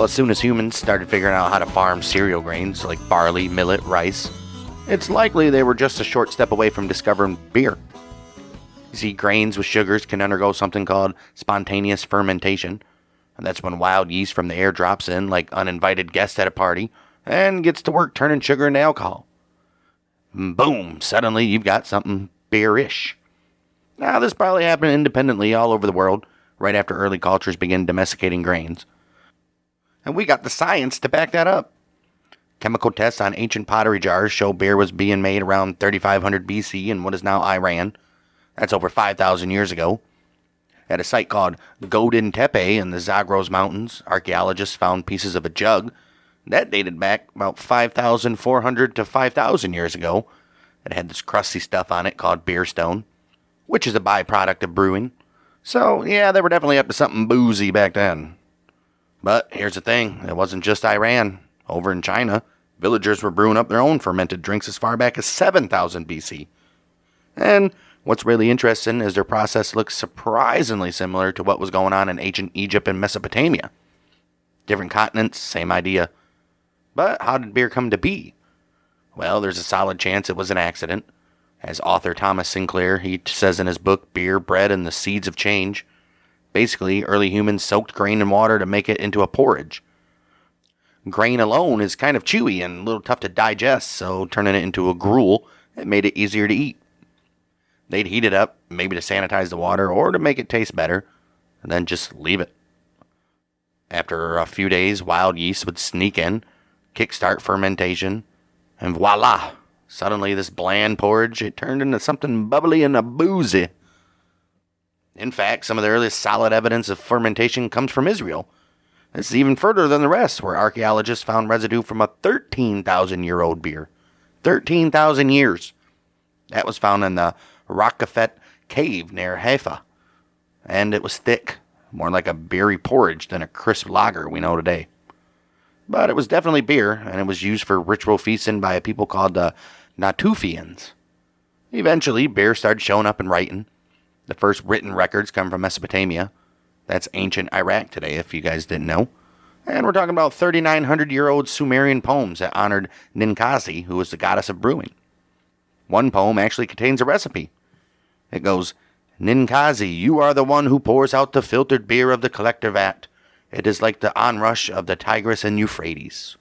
Well, as soon as humans started figuring out how to farm cereal grains like barley, millet, rice, it's likely they were just a short step away from discovering beer. You see, grains with sugars can undergo something called spontaneous fermentation, and that's when wild yeast from the air drops in like uninvited guests at a party and gets to work turning sugar into alcohol. Boom! Suddenly you've got something beerish. Now, this probably happened independently all over the world right after early cultures began domesticating grains. And we got the science to back that up. Chemical tests on ancient pottery jars show beer was being made around 3500 BC in what is now Iran. That's over 5,000 years ago. At a site called Godin Tepe in the Zagros Mountains, archaeologists found pieces of a jug that dated back about 5,400 to 5,000 years ago. It had this crusty stuff on it called beer stone, which is a byproduct of brewing. So, yeah, they were definitely up to something boozy back then. But here's the thing, it wasn't just Iran. Over in China, villagers were brewing up their own fermented drinks as far back as 7,000 BC. And what's really interesting is their process looks surprisingly similar to what was going on in ancient Egypt and Mesopotamia. Different continents, same idea. But how did beer come to be? Well, there's a solid chance it was an accident. As author Thomas Sinclair, he says in his book, Beer, Bread, and the Seeds of Change, basically, early humans soaked grain in water to make it into a porridge. Grain alone is kind of chewy and a little tough to digest, so turning it into a gruel, it made it easier to eat. They'd heat it up, maybe to sanitize the water or to make it taste better, and then just leave it. After a few days, wild yeast would sneak in, kickstart fermentation, and voila! Suddenly this bland porridge, it turned into something bubbly and boozy. In fact, some of the earliest solid evidence of fermentation comes from Israel. This is even further than the rest, where archaeologists found residue from a 13,000-year-old beer. 13,000 years. That was found in the Rakafet cave near Haifa. And it was thick, more like a beery porridge than a crisp lager we know today. But it was definitely beer, and it was used for ritual feasting by a people called the Natufians. Eventually, beer started showing up in writing. The first written records come from Mesopotamia. That's ancient Iraq today, if you guys didn't know. And we're talking about 3,900-year-old Sumerian poems that honored Ninkasi, who was the goddess of brewing. One poem actually contains a recipe. It goes, Ninkasi, you are the one who pours out the filtered beer of the collector vat. It is like the onrush of the Tigris and Euphrates.